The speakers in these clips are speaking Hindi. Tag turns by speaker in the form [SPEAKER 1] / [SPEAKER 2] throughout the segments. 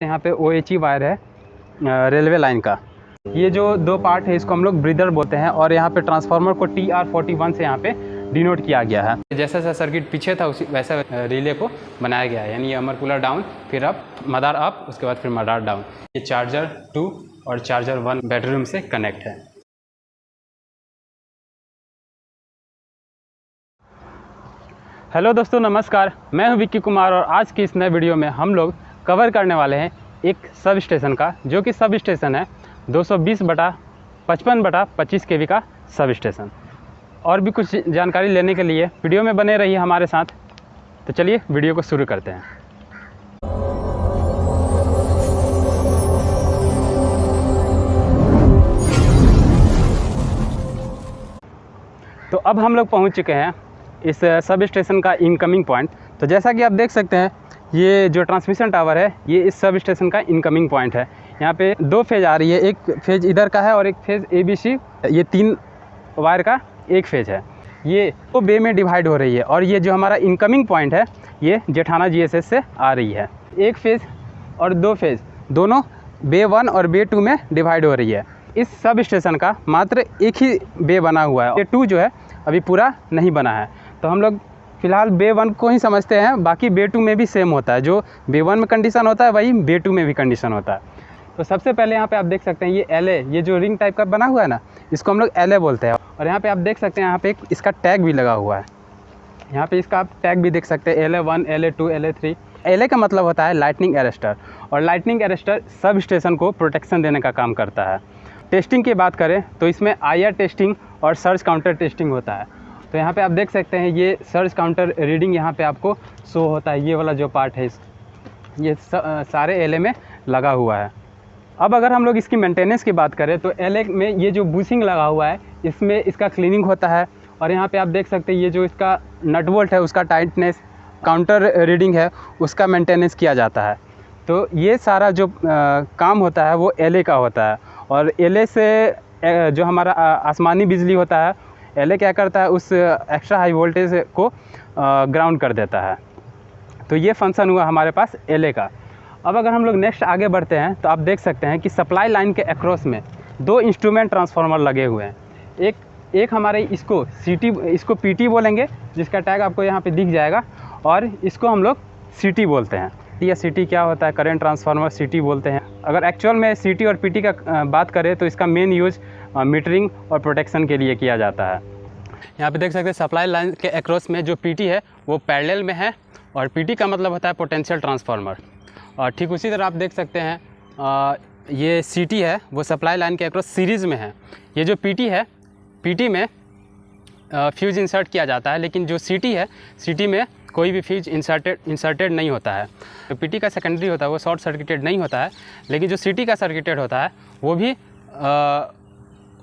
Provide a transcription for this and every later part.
[SPEAKER 1] यहाँ पे OHE वायर है रेलवे लाइन का। ये जो दो पार्ट है इसको हम लोग ब्रीदर बोलते हैं और यहाँ पे ट्रांसफार्मर को TR41 से यहाँ पे डिनोट किया गया है। जैसा जैसा सर्किट पीछे था उसी वैसा रिले को बनाया गया है, यानी ये अमर कूलर डाउन, फिर अप मदार अप, उसके बाद फिर मदार डाउन। ये चार्जर 2 और चार्जर 1 बैटरी रूम से कनेक्ट है। हेलो दोस्तों, नमस्कार। मैं हूं विक्की कुमार और आज की इस नए वीडियो में हम लोग कवर करने वाले हैं एक सब स्टेशन का, जो कि सब स्टेशन है 220/55/25 kV का सब स्टेशन। और भी कुछ जानकारी लेने के लिए वीडियो में बने रहिए हमारे साथ। तो चलिए वीडियो को शुरू करते हैं। तो अब हम लोग पहुंच चुके हैं इस सब स्टेशन का इनकमिंग पॉइंट। तो जैसा कि आप देख सकते हैं, ये जो ट्रांसमिशन टावर है ये इस सब स्टेशन का इनकमिंग पॉइंट है। यहाँ पे दो फेज आ रही है, एक फेज इधर का है और एक फेज ABC, ये 3 वायर का एक फेज है। ये दो बे में डिवाइड हो रही है और ये जो हमारा इनकमिंग पॉइंट है ये जेठाना GSS से आ रही है। एक फेज और दो फेज दोनों बे 1 और बे 2 में डिवाइड हो रही है। इस सब स्टेशन का मात्र एक ही बे बना हुआ है, बे 2 जो है अभी पूरा नहीं बना है। तो हम लोग फ़िलहाल बे 1 को ही समझते हैं, बाकी बे 2 में भी सेम होता है। जो बे 1 में कंडीशन होता है वही बे 2 में भी कंडीशन होता है। तो सबसे पहले यहाँ पे आप देख सकते हैं ये LA, ये जो रिंग टाइप का बना हुआ है ना, इसको हम लोग LA बोलते हैं। और यहाँ पे आप देख सकते हैं यहाँ पे इसका टैग भी लगा हुआ है। यहाँ पे इसका आप टैग भी देख सकते हैं, LA1, LA2, LA3। LA का मतलब होता है लाइटनिंग अरेस्टर, और लाइटनिंग अरेस्टर सब स्टेशन को प्रोटेक्शन देने का काम करता है। टेस्टिंग की बात करें तो इसमें IR टेस्टिंग और सर्ज काउंटर टेस्टिंग होता है। तो यहाँ पे आप देख सकते हैं ये सर्ज काउंटर रीडिंग यहाँ पे आपको शो होता है। ये वाला जो पार्ट है ये सारे LA में लगा हुआ है। अब अगर हम लोग इसकी मेंटेनेंस की बात करें तो LA में ये जो बुशिंग लगा हुआ है इसमें इसका क्लीनिंग होता है। और यहाँ पे आप देख सकते हैं ये जो इसका नट बोल्ट है उसका टाइटनेस, काउंटर रीडिंग है उसका मेंटेनेंस किया जाता है। तो ये सारा जो काम होता है वो LA का होता है। और LA से जो हमारा आसमानी बिजली होता है, LA क्या करता है उस एक्स्ट्रा हाई वोल्टेज को ग्राउंड कर देता है। तो ये फंक्शन हुआ हमारे पास LA का। अब अगर हम लोग नेक्स्ट आगे बढ़ते हैं तो आप देख सकते हैं कि सप्लाई लाइन के अक्रॉस में 2 इंस्ट्रूमेंट ट्रांसफार्मर लगे हुए हैं। एक हमारे इसको PT बोलेंगे, जिसका टैग आपको यहाँ पे दिख जाएगा, और इसको हम लोग CT बोलते हैं। या CT क्या होता है, करंट ट्रांसफार्मर CT बोलते हैं। अगर एक्चुअल में CT और PT का बात करें तो इसका मेन यूज़ मीटरिंग और प्रोटेक्शन के लिए किया जाता है। यहाँ पे देख सकते हैं सप्लाई लाइन के अक्रॉस में जो PT है वो पैरेलल में है, और PT का मतलब होता है पोटेंशियल ट्रांसफार्मर। और ठीक उसी तरह आप देख सकते हैं ये CT है वो सप्लाई लाइन के अक्रॉस सीरीज़ में है। ये जो PT है, PT में फ्यूज़ इंसर्ट किया जाता है, लेकिन जो CT है, CT में कोई भी फ्यूज इंसर्टेड नहीं होता है। तो PT का सेकेंडरी होता है वो शॉर्ट सर्किटेड नहीं होता है, लेकिन जो CT का सर्किटेड होता है वो भी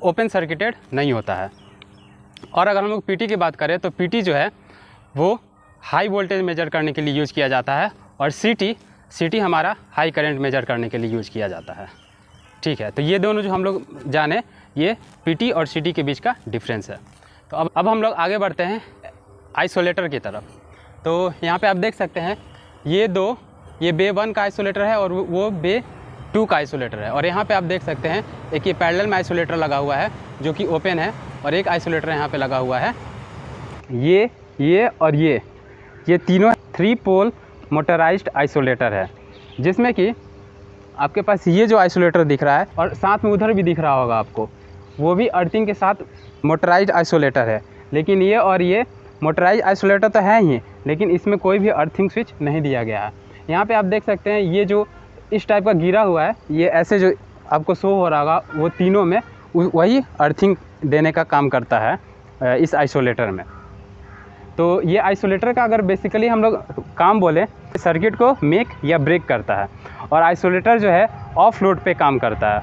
[SPEAKER 1] ओपन सर्किटेड नहीं होता है। और अगर हम लोग PT की बात करें तो PT जो है वो हाई वोल्टेज मेजर करने के लिए यूज़ किया जाता है, और CT हमारा हाई करंट मेजर करने के लिए यूज़ किया जाता है। ठीक है, तो ये दोनों जो हम लोग जाने, ये PT और CT के बीच का डिफरेंस है। तो अब हम लोग आगे बढ़ते हैं आइसोलेटर की तरफ। तो यहाँ पे आप देख सकते हैं ये बे 1 का आइसोलेटर है और वो बे 2 का आइसोलेटर है। और यहाँ पे आप देख सकते हैं एक ये पैरेलल में आइसोलेटर लगा हुआ है जो कि ओपन है, और एक आइसोलेटर यहाँ पे लगा हुआ है ये और ये तीनों 3 पोल मोटराइज्ड आइसोलेटर है, जिसमें कि आपके पास ये जो आइसोलेटर दिख रहा है और साथ में उधर भी दिख रहा होगा आपको, वो भी अर्थिंग के साथ मोटराइज्ड आइसोलेटर है। लेकिन ये और ये मोटराइज आइसोलेटर तो है ही, लेकिन इसमें कोई भी अर्थिंग स्विच नहीं दिया गया है। यहाँ पे आप देख सकते हैं ये जो इस टाइप का गिरा हुआ है, ये ऐसे जो आपको शो हो रहा होगा, वो तीनों में वही अर्थिंग देने का काम करता है इस आइसोलेटर में। तो ये आइसोलेटर का अगर बेसिकली हम लोग काम बोले, सर्किट को मेक या ब्रेक करता है, और आइसोलेटर जो है ऑफ लोड पे काम करता है।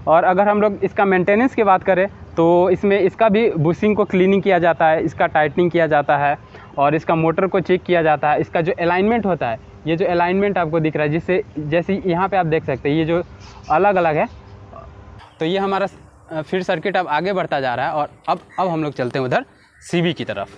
[SPEAKER 1] और अगर हम लोग इसका मेंटेनेंस की बात करें तो इसमें इसका भी बुशिंग को क्लीनिंग किया जाता है, इसका टाइटनिंग किया जाता है, और इसका मोटर को चेक किया जाता है। इसका जो अलाइनमेंट होता है, ये जो अलाइनमेंट आपको दिख रहा है, जिससे जैसे यहाँ पे आप देख सकते हैं ये जो अलग अलग है, तो ये हमारा फिर सर्किट अब आगे बढ़ता जा रहा है। और अब हम लोग चलते हैं उधर CB की तरफ।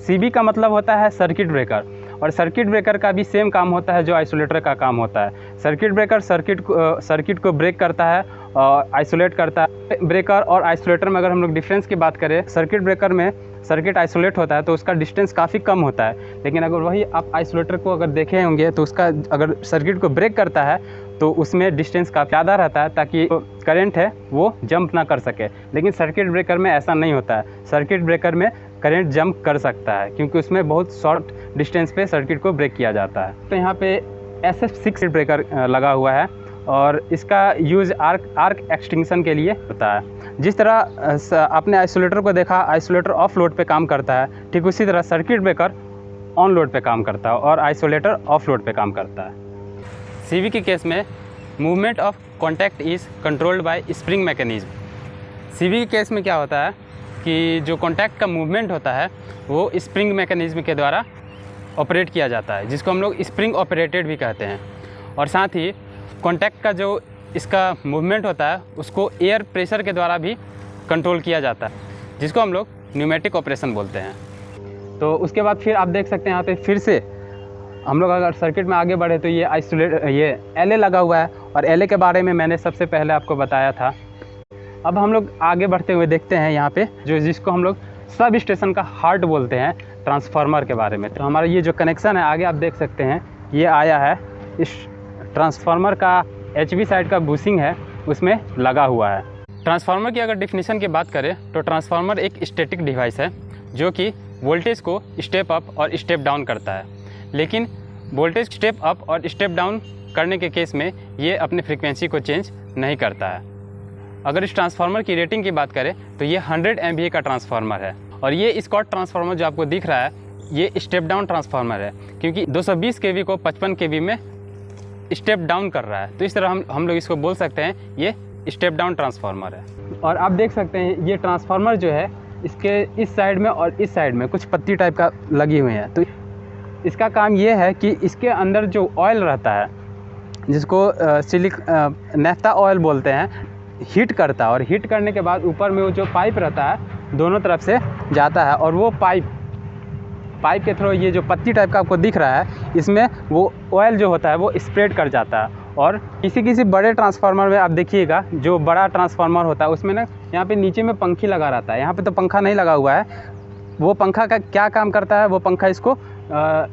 [SPEAKER 1] CB का मतलब होता है सर्किट ब्रेकर, और सर्किट ब्रेकर का भी सेम काम होता है जो आइसोलेटर का काम होता है। सर्किट ब्रेकर सर्किट को ब्रेक करता है और आइसोलेट करता है। ब्रेकर और आइसोलेटर में अगर हम लोग डिफरेंस की बात करें, सर्किट ब्रेकर में सर्किट आइसोलेट होता है तो उसका डिस्टेंस काफ़ी कम होता है, लेकिन अगर वही आप आइसोलेटर को अगर देखे होंगे तो उसका अगर सर्किट को ब्रेक करता है तो उसमें डिस्टेंस काफ़ी ज़्यादा रहता है ताकि करंट है वो जंप ना कर सके। लेकिन सर्किट ब्रेकर में ऐसा नहीं होता है। सर्किट ब्रेकर में करंट जंप कर सकता है क्योंकि उसमें बहुत शॉर्ट डिस्टेंस पे सर्किट को ब्रेक किया जाता है। तो यहाँ पे SF6 ब्रेकर लगा हुआ है और इसका यूज़ आर्क एक्सटिंक्शन के लिए होता है। जिस तरह आपने आइसोलेटर को देखा, आइसोलेटर ऑफ लोड पे काम करता है, ठीक उसी तरह सर्किट ब्रेकर ऑन लोड पे काम करता है और आइसोलेटर ऑफ लोड पे काम करता है। CV के केस में movement of contact is controlled by spring mechanism. CV के केस में क्या होता है कि जो कॉन्टैक्ट का मूवमेंट होता है वो स्प्रिंग मैकेनिज्म के द्वारा ऑपरेट किया जाता है, जिसको हम लोग स्प्रिंग ऑपरेटेड भी कहते हैं। और साथ ही कॉन्टैक्ट का जो इसका मूवमेंट होता है उसको एयर प्रेशर के द्वारा भी कंट्रोल किया जाता है, जिसको हम लोग न्यूमेटिक ऑपरेशन बोलते हैं। तो उसके बाद फिर आप देख सकते हैं यहाँ पे फिर से हम लोग अगर सर्किट में आगे बढ़े तो ये LA लगा हुआ है और LA के बारे में मैंने सबसे पहले आपको बताया था। अब हम लोग आगे बढ़ते हुए देखते हैं यहाँ पे जिसको हम लोग सब स्टेशन का हार्ट बोलते हैं, ट्रांसफार्मर के बारे में। तो हमारा ये जो कनेक्शन है आगे आप देख सकते हैं ये आया है, इस ट्रांसफार्मर का HV साइड का बूसिंग है उसमें लगा हुआ है। ट्रांसफार्मर की अगर डिफिनीशन की बात करें तो ट्रांसफार्मर एक स्टैटिक डिवाइस है जो कि वोल्टेज को स्टेप अप और स्टेप डाउन करता है, लेकिन वोल्टेज स्टेप अप और स्टेप डाउन करने के केस में ये अपने फ्रीक्वेंसी को चेंज नहीं करता है। अगर इस ट्रांसफार्मर की रेटिंग की बात करें तो ये 100 MVA का ट्रांसफार्मर है और ये स्कॉट ट्रांसफार्मर जो आपको दिख रहा है ये स्टेप डाउन ट्रांसफार्मर है, क्योंकि 220 kV को 55 kV में स्टेप डाउन कर रहा है। तो इस तरह हम लोग इसको बोल सकते हैं ये स्टेप डाउन ट्रांसफार्मर है। और आप देख सकते हैं ये ट्रांसफार्मर जो है इसके इस साइड में और इस साइड में कुछ पत्ती टाइप का लगी हुई है। तो इसका काम ये है कि इसके अंदर जो ऑयल रहता है जिसको नेफ्था ऑयल बोलते हैं, हीट करता है और हीट करने के बाद ऊपर में वो जो पाइप रहता है दोनों तरफ से जाता है और वो पाइप के थ्रू ये जो पत्ती टाइप का आपको दिख रहा है इसमें वो ऑयल जो होता है वो स्प्रेड कर जाता है। और किसी बड़े ट्रांसफार्मर में आप देखिएगा जो बड़ा ट्रांसफार्मर होता है उसमें ना यहाँ पे नीचे में पंखी लगा रहता है, यहाँ पे तो पंखा नहीं लगा हुआ है। वो पंखा का क्या काम करता है, वो पंखा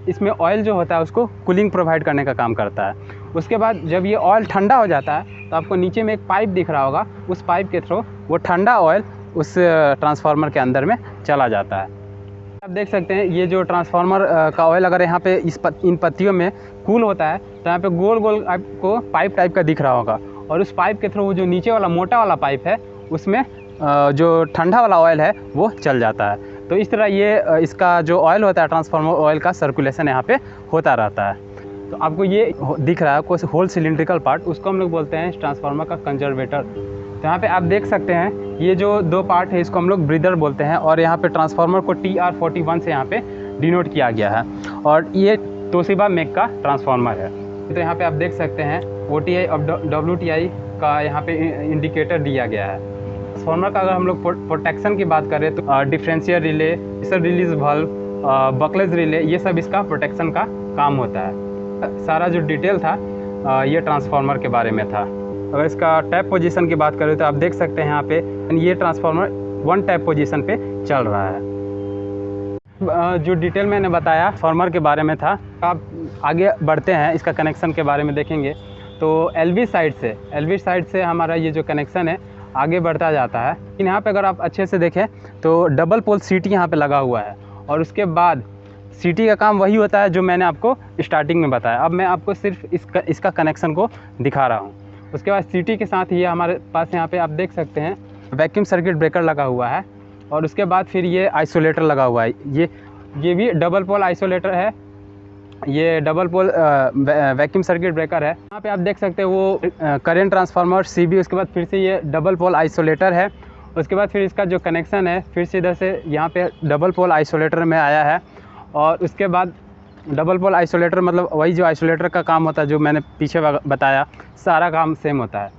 [SPEAKER 1] इसमें ऑयल जो होता है उसको कूलिंग प्रोवाइड करने का काम करता है। उसके बाद जब ये ऑयल ठंडा हो जाता है तो आपको नीचे में एक पाइप दिख रहा होगा, उस पाइप के थ्रू वो ठंडा ऑयल उस ट्रांसफार्मर के अंदर में चला जाता है। आप देख सकते हैं ये जो ट्रांसफार्मर का ऑयल अगर यहाँ पे इन पत्तियों में कूल होता है तो यहाँ पे गोल गोल आपको पाइप टाइप का दिख रहा होगा और उस पाइप के थ्रू वो जो नीचे वाला मोटा वाला पाइप है उसमें जो ठंडा वाला ऑयल है वो चल जाता है। तो इस तरह ये इसका जो ऑयल होता है ट्रांसफार्मर ऑयल का सर्कुलेशन यहाँ पे होता रहता है। तो आपको ये दिख रहा है कोई होल सिलिंड्रिकल पार्ट, उसको हम लोग बोलते हैं ट्रांसफार्मर का कंजर्वेटर। तो यहाँ पे आप देख सकते हैं ये जो दो पार्ट है इसको हम लोग ब्रीदर बोलते हैं और यहाँ पे ट्रांसफार्मर को TR41 से यहाँ पे डिनोट किया गया है और ये तोशिबा मेक का ट्रांसफार्मर है। तो यहाँ पे आप देख सकते हैं OTI और WTI का यहाँ पे इंडिकेटर दिया गया है। ट्रांसफार्मर का अगर हम लोग प्रोटेक्शन की बात करें तो differential relay, release valve, Buchholz relay, ये सब इसका प्रोटेक्शन का काम होता है। सारा जो डिटेल था ये ट्रांसफार्मर के बारे में था। अगर इसका टैप पोजीशन की बात करें तो आप देख सकते हैं यहाँ पे ये ट्रांसफार्मर 1 टैप पोजीशन पे चल रहा है। जो डिटेल मैंने बताया ट्रांसफार्मर के बारे में था। आप आगे बढ़ते हैं इसका कनेक्शन के बारे में देखेंगे तो LV साइड से हमारा ये जो कनेक्शन है आगे बढ़ता जाता है। लेकिन यहाँ पे अगर आप अच्छे से देखें तो डबल पोल CT यहाँ पे लगा हुआ है और उसके बाद CT का काम वही होता है जो मैंने आपको स्टार्टिंग में बताया। अब मैं आपको सिर्फ इसका कनेक्शन को दिखा रहा हूँ। उसके बाद CT के साथ ये हमारे पास यहाँ पे आप देख सकते हैं वैक्यूम सर्किट ब्रेकर लगा हुआ है और उसके बाद फिर ये आइसोलेटर लगा हुआ है। ये भी डबल पोल आइसोलेटर है, ये double pole vacuum circuit breaker है। यहाँ पे आप देख सकते हैं वो करंट ट्रांसफार्मर CB, उसके बाद फिर से ये डबल पोल आइसोलेटर है। उसके बाद फिर इसका जो कनेक्शन है फिर से इधर से यहाँ पे डबल पोल आइसोलेटर में आया है और उसके बाद डबल पोल आइसोलेटर मतलब वही जो आइसोलेटर का काम होता है जो मैंने पीछे बताया, सारा काम सेम होता है।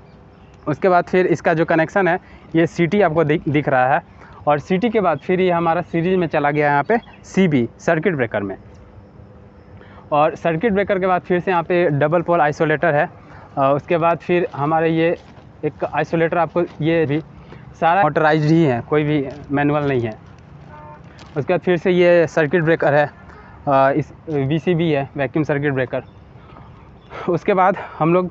[SPEAKER 1] उसके बाद फिर इसका जो कनेक्शन है ये CT आपको दिख रहा है और CT के बाद फिर ये हमारा सीरीज में चला गया यहाँ पे CB सर्किट ब्रेकर में। और सर्किट ब्रेकर के बाद फिर से यहाँ पे डबल पोल आइसोलेटर है। उसके बाद फिर हमारे ये एक आइसोलेटर, आपको ये भी सारा मोटराइज्ड ही है, कोई भी मैनुअल नहीं है। उसके बाद फिर से ये सर्किट ब्रेकर है, इस VCB है, वैक्यूम सर्किट ब्रेकर। उसके बाद हम लोग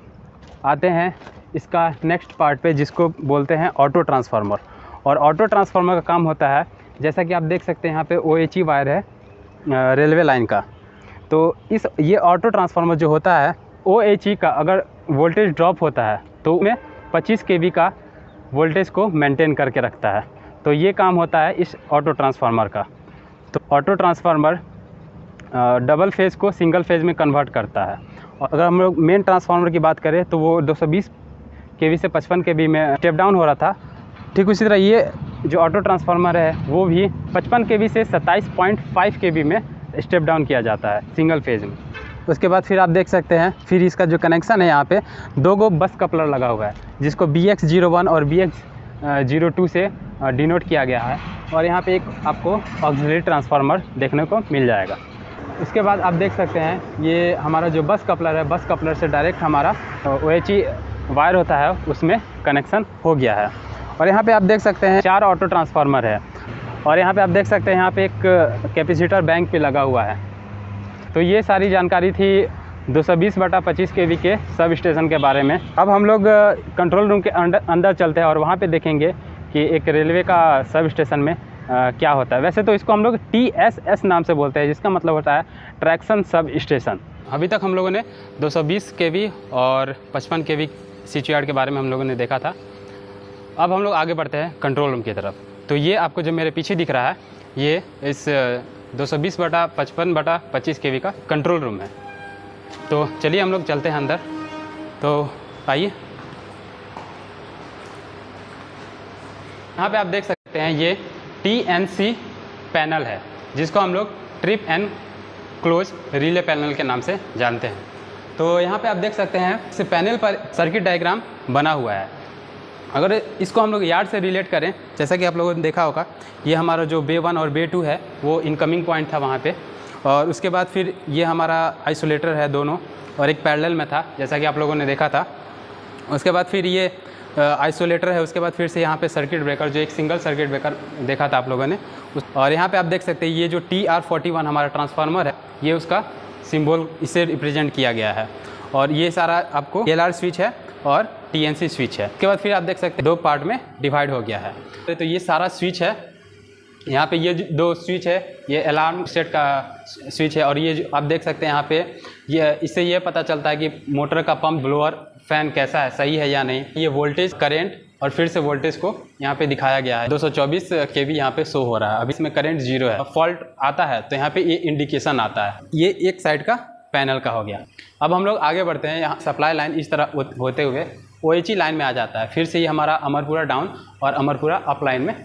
[SPEAKER 1] आते हैं इसका नेक्स्ट पार्ट पे, जिसको बोलते हैं ऑटो ट्रांसफार्मर। और ऑटो ट्रांसफार्मर का काम होता है, जैसा कि आप देख सकते हैं यहाँ पे OHE वायर है रेलवे लाइन का। तो ये ऑटो ट्रांसफार्मर जो होता है, OHE का अगर वोल्टेज ड्रॉप होता है तो उसमें 25 kV का वोल्टेज को मेंटेन करके रखता है। तो ये काम होता है इस ऑटो ट्रांसफार्मर का। तो ऑटो ट्रांसफार्मर डबल फेज़ को सिंगल फेज़ में कन्वर्ट करता है। और अगर हम लोग मेन ट्रांसफार्मर की बात करें तो वो 220 kV से 55 kV में स्टेप डाउन हो रहा था। ठीक उसी तरह ये जो ऑटो ट्रांसफार्मर है वो भी 55 kV से 27.5 kV में स्टेप डाउन किया जाता है सिंगल फेज़ में। उसके बाद फिर आप देख सकते हैं, फिर इसका जो कनेक्शन है, यहाँ पे 2 गो बस कपलर लगा हुआ है, जिसको BX01 और BX02 से डिनोट किया गया है। और यहाँ पे एक आपको ऑक्सिलरी ट्रांसफार्मर देखने को मिल जाएगा। उसके बाद आप देख सकते हैं ये हमारा जो बस कपलर है, बस कपलर से डायरेक्ट हमारा OHE वायर होता है उसमें कनेक्शन हो गया है। और यहाँ पे आप देख सकते हैं 4 ऑटो ट्रांसफार्मर है। और यहाँ पे आप देख सकते हैं यहाँ पे एक कैपेसिटर बैंक पे लगा हुआ है। तो ये सारी जानकारी थी 220/25 kV के सब स्टेशन के बारे में। अब हम लोग कंट्रोल रूम के अंदर चलते हैं और वहाँ पे देखेंगे कि एक रेलवे का सब स्टेशन में क्या होता है। वैसे तो इसको हम लोग TSS नाम से बोलते हैं, जिसका मतलब होता है ट्रैक्शन सब स्टेशन। अभी तक हम लोगों ने 220 kV और 55 kV स्विच यार्ड के बारे में हम लोगों ने देखा था। अब हम लोग आगे बढ़ते हैं कंट्रोल रूम की तरफ। तो ये आपको जो मेरे पीछे दिख रहा है, ये इस 220/55/25 kV का कंट्रोल रूम है। तो चलिए हम लोग चलते हैं अंदर। तो आइए, यहाँ पे आप देख सकते हैं ये TNC पैनल है, जिसको हम लोग trip and close relay panel के नाम से जानते हैं। तो यहाँ पे आप देख सकते हैं इस पैनल पर सर्किट डायग्राम बना हुआ है। अगर इसको हम लोग यार्ड से रिलेट करें, जैसा कि आप लोगों ने देखा होगा, ये हमारा जो बे 1 और बे 2 है वो इनकमिंग पॉइंट था वहाँ पे। और उसके बाद फिर ये हमारा आइसोलेटर है दोनों, और एक पैरेलल में था जैसा कि आप लोगों ने देखा था। उसके बाद फिर ये आइसोलेटर है। उसके बाद फिर से यहाँ पे सर्किट ब्रेकर, जो एक सिंगल सर्किट ब्रेकर देखा था आप लोगों ने। और यहाँ पे आप देख सकते हैं ये जो TR41 हमारा ट्रांसफार्मर है, ये उसका सिंबल इससे रिप्रेजेंट किया गया है। और ये सारा आपको LR स्विच है और TNC स्विच है। उसके बाद फिर आप देख सकते हैं 2 पार्ट में डिवाइड हो गया है। तो ये सारा स्विच है। यहाँ पे ये 2 स्विच है, ये अलार्म सेट का स्विच है। और ये जो आप देख सकते हैं यहाँ पे, ये इससे ये पता चलता है कि मोटर का पंप, ब्लोअर, फैन कैसा है, सही है या नहीं। ये वोल्टेज, करंट और फिर से वोल्टेज को यहाँ पे दिखाया गया है। 224 kV यहाँ पे शो हो रहा है। अभी इसमें करंट 0 है। फॉल्ट आता है तो यहाँ पे ये इंडिकेशन आता है। ये एक साइड का पैनल का हो गया। अब हम लोग आगे बढ़ते हैं। यहाँ सप्लाई लाइन इस तरह होते हुए OHE लाइन में आ जाता है। फिर से ये हमारा अमरपुरा डाउन और अमरपुरा अप लाइन में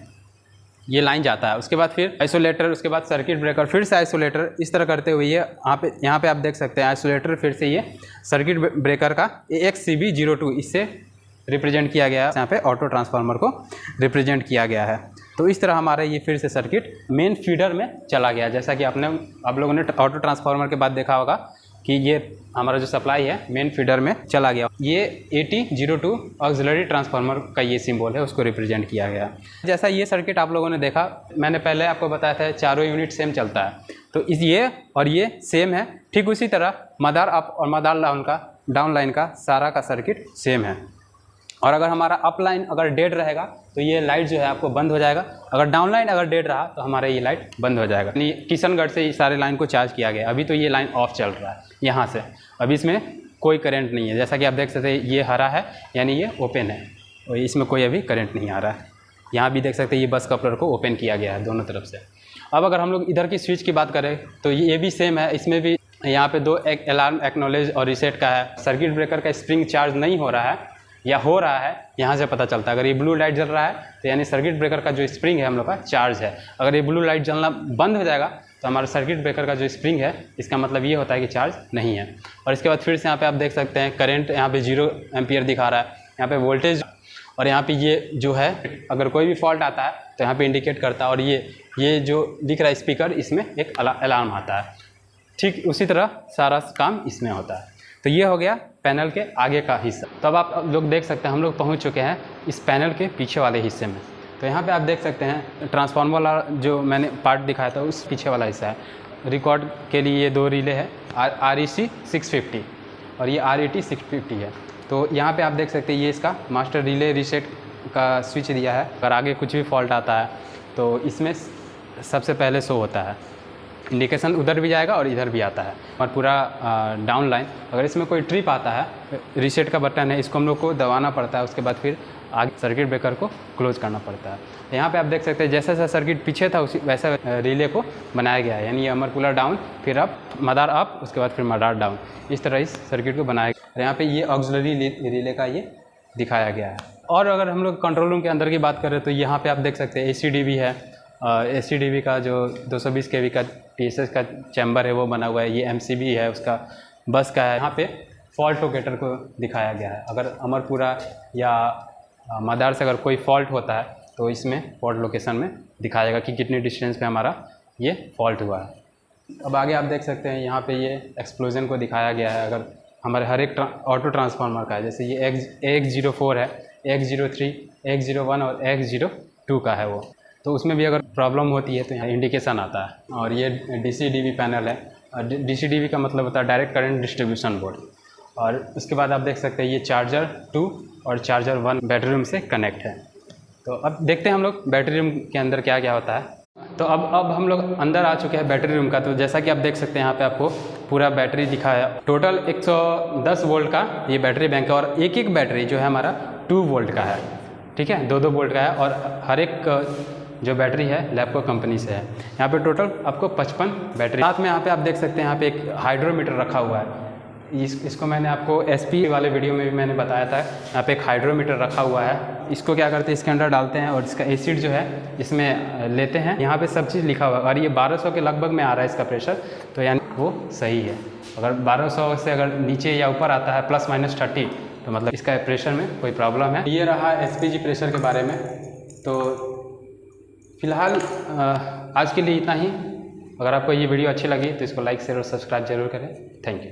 [SPEAKER 1] ये लाइन जाता है। उसके बाद फिर आइसोलेटर, उसके बाद सर्किट ब्रेकर, फिर से आइसोलेटर, इस तरह करते हुए ये यहाँ पे आप देख सकते हैं आइसोलेटर, फिर से ये सर्किट ब्रेकर का AXCB02 इससे रिप्रेजेंट किया गया है। यहाँ पे ऑटो ट्रांसफार्मर को रिप्रेजेंट किया गया है। तो इस तरह हमारा ये फिर से सर्किट मेन फीडर में चला गया। जैसा कि आप लोगों ने ऑटो ट्रांसफार्मर के बाद देखा होगा कि ये हमारा जो सप्लाई है मेन फीडर में चला गया। ये AT02 ऑक्सिलरी ट्रांसफार्मर का ये सिंबल है, उसको रिप्रेजेंट किया गया। जैसा ये सर्किट आप लोगों ने देखा, मैंने पहले आपको बताया था चारों यूनिट सेम चलता है। तो ये और ये सेम है। ठीक उसी तरह मदार अप और मदार डाउन लाइन का सारा का सर्किट सेम है। और अगर हमारा अप लाइन अगर डेड रहेगा तो ये लाइट जो है आपको बंद हो जाएगा। अगर डाउन लाइन अगर डेड रहा तो हमारा ये लाइट बंद हो जाएगा। यानी किशनगढ़ से ये सारे लाइन को चार्ज किया गया। अभी तो ये लाइन ऑफ चल रहा है यहाँ से, अभी इसमें कोई करंट नहीं है। जैसा कि आप देख सकते हैं ये हरा है, यानी ये ओपन है और इसमें कोई अभी करंट नहीं आ रहा है। यहाँ भी देख सकते हैं ये बस कपलर को ओपन किया गया है दोनों तरफ से। अब अगर हम लोग इधर की स्विच की बात करें तो ये भी सेम है। इसमें भी यहाँ पे 2 एक अलार्म एक्नॉलेज और रीसेट का है। सर्किट ब्रेकर का स्प्रिंग चार्ज नहीं हो रहा है या हो रहा है, यहाँ से पता चलता है। अगर ये ब्लू लाइट जल रहा है तो यानी सर्किट ब्रेकर का जो स्प्रिंग है हम लोग का चार्ज है। अगर ये ब्लू लाइट जलना बंद हो जाएगा तो हमारा सर्किट ब्रेकर का जो स्प्रिंग है, इसका मतलब ये होता है कि चार्ज नहीं है। और इसके बाद फिर से यहाँ पे आप देख सकते हैं करंट यहाँ पे 0 एम्पियर दिखा रहा है। यहाँ पे वोल्टेज, और यहाँ पे ये जो है अगर कोई भी फॉल्ट आता है तो यहाँ पे इंडिकेट करता है। और ये जो दिख रहा है स्पीकर, इसमें एक अलार्म आता है। ठीक उसी तरह सारा काम इसमें होता है। तो ये हो गया पैनल के आगे का हिस्सा। तो अब आप लोग देख सकते हैं हम लोग पहुंच चुके हैं इस पैनल के पीछे वाले हिस्से में। तो यहाँ पे आप देख सकते हैं ट्रांसफार्मर वाला जो मैंने पार्ट दिखाया था उस पीछे वाला हिस्सा है। रिकॉर्ड के लिए ये 2 रिले है, REC 650 और ये RET 650 है। तो यहाँ पे आप देख सकते हैं ये इसका मास्टर रिले रीसेट का स्विच दिया है। अगर आगे कुछ भी फॉल्ट आता है तो इसमें सबसे पहले शो होता है, इंडिकेशन उधर भी जाएगा और इधर भी आता है। और पूरा डाउन लाइन, अगर इसमें कोई ट्रिप आता है, रीसेट का बटन है, इसको हम लोग को दबाना पड़ता है, उसके बाद फिर आगे सर्किट ब्रेकर को क्लोज करना पड़ता है। यहाँ पे आप देख सकते हैं जैसा जैसा सर्किट पीछे था उसी वैसा रिले को बनाया गया है, यानी ये अमर कूलर डाउन, फिर अप मदार अप, उसके बाद फिर मदार डाउन, इस तरह इस सर्किट को बनाया गया। और यहाँ पे ये ऑक्सिलरी रिले का ये दिखाया गया है। और अगर हम लोग कंट्रोल रूम के अंदर की बात करें तो यहाँ पे आप देख सकते हैं ACDV है, ACDV का जो 220 kV का TSS का चैम्बर है वो बना हुआ है। ये MCB है उसका बस का है। यहाँ पे फॉल्ट लोकेटर को दिखाया गया है। अगर अमरपुरा या मदार से अगर कोई फॉल्ट होता है तो इसमें फॉल्ट लोकेशन में दिखाएगा कि कितनी डिस्टेंस पे हमारा ये फॉल्ट हुआ है। अब आगे आप देख सकते हैं यहाँ पे ये एक्सप्लोजन को दिखाया गया है। अगर हमारे हर एक ऑटो ट्रांसफार्मर का है, जैसे ये AX04 है, AX03, AX01 और AX02 का है वो, तो उसमें भी अगर प्रॉब्लम होती है तो यहाँ इंडिकेशन आता है। और ये DCDV पैनल है। DCDV का मतलब होता है डायरेक्ट करंट डिस्ट्रीब्यूशन बोर्ड। और उसके बाद आप देख सकते हैं ये चार्जर 2 और चार्जर 1 बैटरी रूम से कनेक्ट है। तो अब देखते हैं हम लोग बैटरी रूम के अंदर क्या क्या होता है। तो अब हम लोग अंदर आ चुके हैं बैटरी रूम का। तो जैसा कि आप देख सकते हैं यहाँ पे आपको पूरा बैटरी दिखा है। टोटल 110 वोल्ट का ये बैटरी बैंक है और एक एक बैटरी जो है हमारा 2 वोल्ट का है, ठीक है, 2-2 वोल्ट का है। और हर एक जो बैटरी है लैपको कंपनी से है। यहाँ पे टोटल आपको 55 बैटरी, साथ में यहाँ पे आप देख सकते हैं यहाँ पे एक हाइड्रोमीटर रखा हुआ है। इसको मैंने आपको SP वाले वीडियो में भी मैंने बताया था। यहाँ पे एक हाइड्रोमीटर रखा हुआ है। इसको क्या करते हैं, इसके अंदर डालते हैं और इसका एसिड जो है इसमें लेते हैं। यहाँ पे सब चीज़ लिखा हुआ है और ये 1200 के लगभग में आ रहा है इसका प्रेशर, तो यानी वो सही है। अगर 1200 से अगर नीचे या ऊपर आता है ±30 तो मतलब इसका प्रेशर में कोई प्रॉब्लम है। ये रहा SPG प्रेशर के बारे में। तो फिलहाल आज के लिए इतना ही। अगर आपको ये वीडियो अच्छी लगी तो इसको लाइक शेयर और सब्सक्राइब जरूर करें। Thank you.